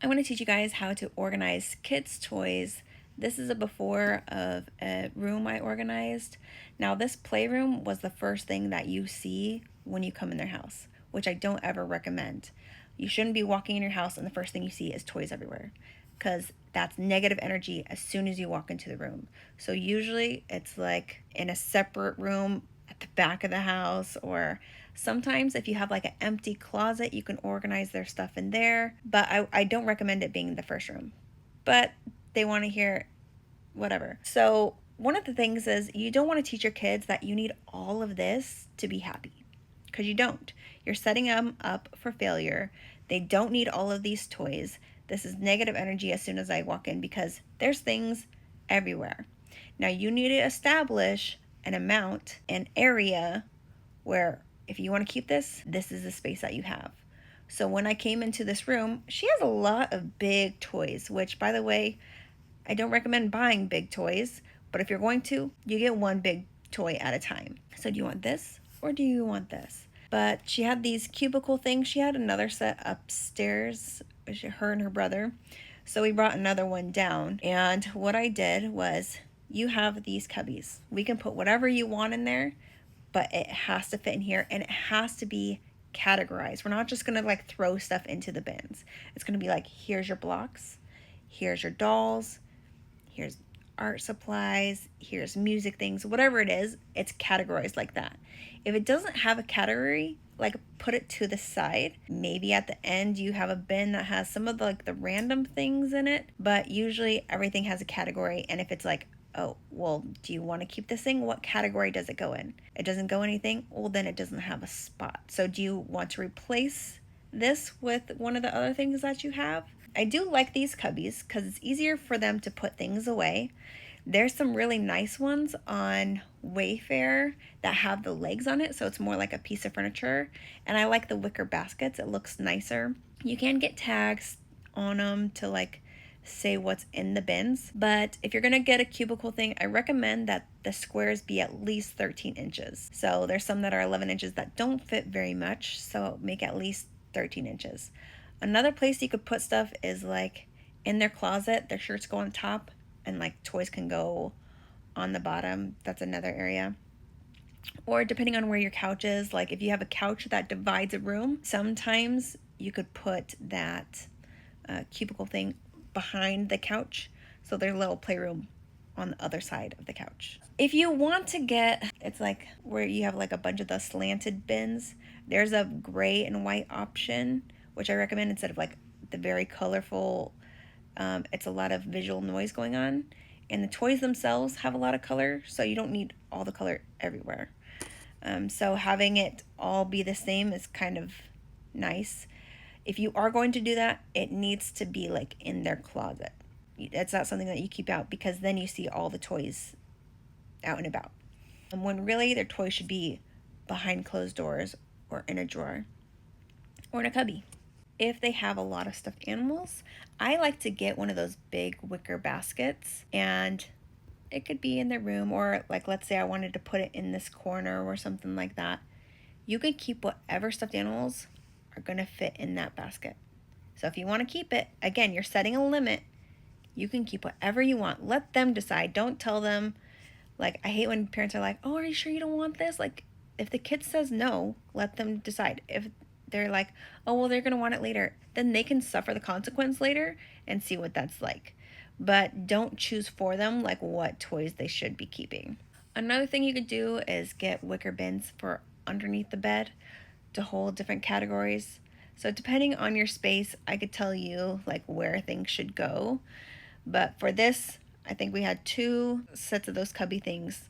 I want to teach you guys how to organize kids' toys. This is a before of a room I organized. Now, this playroom was the first thing that you see when you come in their house, which I don't ever recommend. You shouldn't be walking in your house and the first thing you see is toys everywhere, because that's negative energy as soon as you walk into the room. So usually it's like in a separate room at the back of the house, or sometimes if you have like an empty closet, you can organize their stuff in there. But I don't recommend it being in the first room. But they want to hear whatever. So one of the things is you don't want to teach your kids that you need all of this to be happy, because you don't. You're setting them up for failure. They don't need all of these toys. This is negative energy as soon as I walk in, because there's things everywhere. Now you need to establish an amount, an area where if you want to keep this, this is the space that you have. So when I came into this room, she has a lot of big toys, which, by the way, I don't recommend buying big toys, but if you're going to, you get one big toy at a time. So do you want this or do you want this? But she had these cubicle things. She had another set upstairs, her and her brother. So we brought another one down. And what I did was, you have these cubbies. We can put whatever you want in there, but it has to fit in here and it has to be categorized. We're not just gonna like throw stuff into the bins. It's gonna be like, here's your blocks, here's your dolls, here's art supplies, here's music things, whatever it is, it's categorized like that. If it doesn't have a category, like put it to the side. Maybe at the end you have a bin that has some of the random things in it, but usually everything has a category. And if it's like, oh, well, do you want to keep this thing? What category does it go in? It doesn't go anything? Well, then it doesn't have a spot. So do you want to replace this with one of the other things that you have? I do like these cubbies because it's easier for them to put things away. There's some really nice ones on Wayfair that have the legs on it, so it's more like a piece of furniture. And I like the wicker baskets, it looks nicer. You can get tags on them to like say what's in the bins, but if you're gonna get a cubicle thing, I recommend that the squares be at least 13 inches. So there's some that are 11 inches that don't fit very much, so make at least 13 inches. Another place you could put stuff is like in their closet. Their shirts go on top and like toys can go on the bottom. That's another area. Or depending on where your couch is, like if you have a couch that divides a room, sometimes you could put that cubicle thing behind the couch, so there's a little playroom on the other side of the couch. If you want to get, it's like where you have like a bunch of the slanted bins, there's a gray and white option, which I recommend instead of like the very colorful. It's a lot of visual noise going on, and the toys themselves have a lot of color, so you don't need all the color everywhere. So having it all be the same is kind of nice. If you are going to do that, it needs to be like in their closet. It's not something that you keep out, because then you see all the toys out and about. And when really their toys should be behind closed doors or in a drawer or in a cubby. If they have a lot of stuffed animals, I like to get one of those big wicker baskets, and it could be in their room, or like let's say I wanted to put it in this corner or something like that. You can keep whatever stuffed animals are going to fit in that basket. So if you want to keep it, again, you're setting a limit. You can keep whatever you want. Let them decide. Don't tell them. Like, I hate when parents are like, oh, are you sure you don't want this? Like, if the kid says no, let them decide. If they're like, oh, well, they're going to want it later, then they can suffer the consequence later and see what that's like. But don't choose for them like what toys they should be keeping. Another thing you could do is get wicker bins for underneath the bed to hold different categories. So depending on your space, I could tell you like where things should go. But for this, I think we had 2 sets of those cubby things,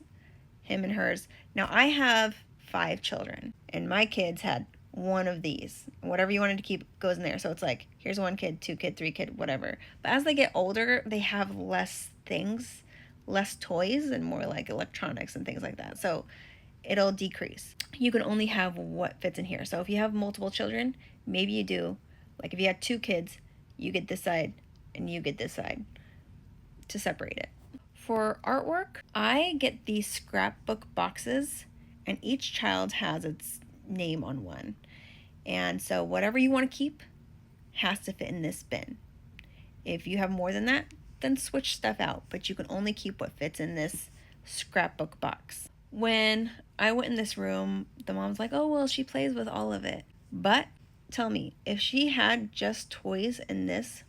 him and hers. Now I have 5 children, and my kids had one of these. Whatever you wanted to keep goes in there. So it's like, here's 1 kid, 2 kid, 3 kid, whatever. But as they get older, they have less things, less toys, and more like electronics and things like that. So it'll decrease. You can only have what fits in here. So if you have multiple children, maybe you do. Like if you had 2 kids, you get this side and you get this side to separate it. For artwork, I get these scrapbook boxes, and each child has its name on one. And so whatever you want to keep has to fit in this bin. If you have more than that, then switch stuff out, but you can only keep what fits in this scrapbook box. When I went in this room, the mom's like, oh, well, she plays with all of it. But tell me, if she had just toys in this,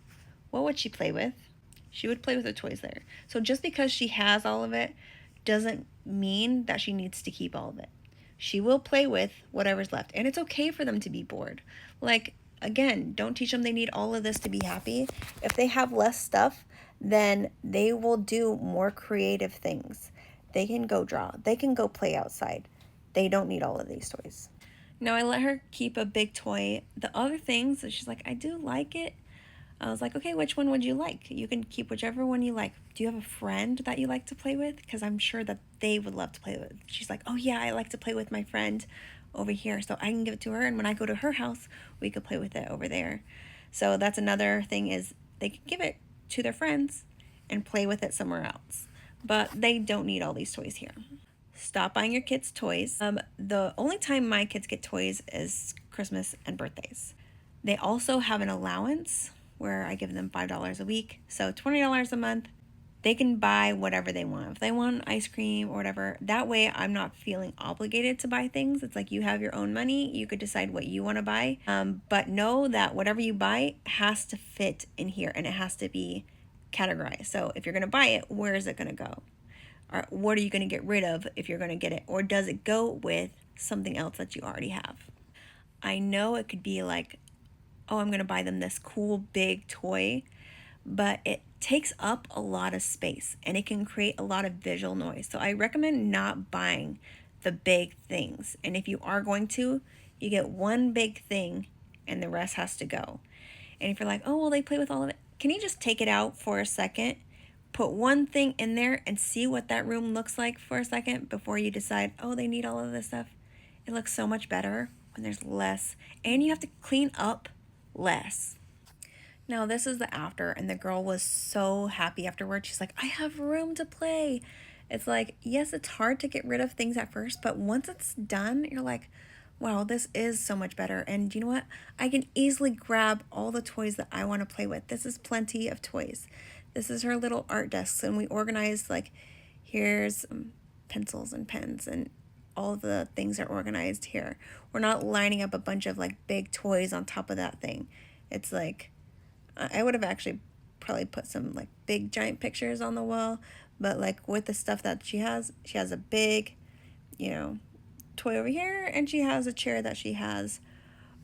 what would she play with? She would play with the toys there. So just because she has all of it doesn't mean that she needs to keep all of it. She will play with whatever's left. And it's okay for them to be bored. Like, again, don't teach them they need all of this to be happy. If they have less stuff, then they will do more creative things. They can go draw, they can go play outside. They don't need all of these toys. Now, I let her keep a big toy. The other things, she's like, I do like it. I was like, okay, which one would you like? You can keep whichever one you like. Do you have a friend that you like to play with? Because I'm sure that they would love to play with. She's like, oh yeah, I like to play with my friend over here, so I can give it to her, and when I go to her house, we could play with it over there. So that's another thing, is they can give it to their friends and play with it somewhere else. But they don't need all these toys here. Stop buying your kids toys. The only time my kids get toys is Christmas and birthdays. They also have an allowance where I give them $5 a week, so $20 a month. They can buy whatever they want. If they want ice cream or whatever, that way I'm not feeling obligated to buy things. It's like you have your own money. You could decide what you want to buy. But know that whatever you buy has to fit in here, and it has to be categorized. So if you're going to buy it, where is it going to go? Or what are you going to get rid of if you're going to get it? Or does it go with something else that you already have? I know it could be like, oh, I'm going to buy them this cool big toy, but it takes up a lot of space and it can create a lot of visual noise. So I recommend not buying the big things. And if you are going to, you get one big thing and the rest has to go. And if you're like, oh, well, they play with all of it, can you just take it out for a second? Put one thing in there and see what that room looks like for a second before you decide, oh, they need all of this stuff. It looks so much better when there's less, and you have to clean up less. Now, this is the after, and the girl was so happy afterwards. She's like, I have room to play. It's like, yes, it's hard to get rid of things at first, but once it's done, you're like, wow, this is so much better. And you know what? I can easily grab all the toys that I want to play with. This is plenty of toys. This is her little art desk, and we organized, like, here's pencils and pens, and all the things are organized here. We're not lining up a bunch of like big toys on top of that thing. It's like, I would have actually probably put some like big giant pictures on the wall, but like with the stuff that she has a big, you know, toy over here, and she has a chair that she has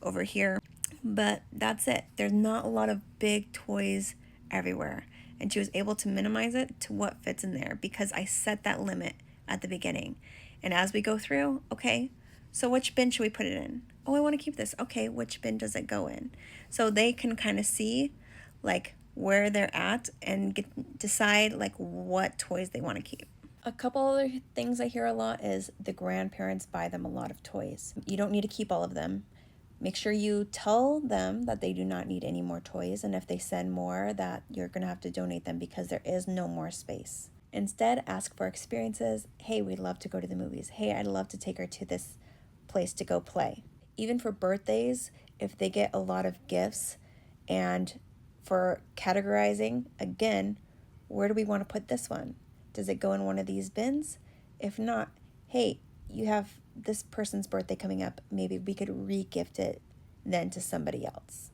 over here. But that's it. There's not a lot of big toys everywhere. And she was able to minimize it to what fits in there because I set that limit at the beginning. And as we go through, okay, so which bin should we put it in? Oh, I want to keep this. Okay, which bin does it go in? So they can kind of see like where they're at and decide like what toys they want to keep. A couple other things I hear a lot is the grandparents buy them a lot of toys. You don't need to keep all of them. Make sure you tell them that they do not need any more toys, and if they send more, that you're going to have to donate them because there is no more space. Instead, ask for experiences. Hey, we'd love to go to the movies. Hey, I'd love to take her to this place to go play. Even for birthdays, if they get a lot of gifts, and for categorizing, again, where do we want to put this one? Does it go in one of these bins? If not, hey, you have this person's birthday coming up, maybe we could re-gift it then to somebody else.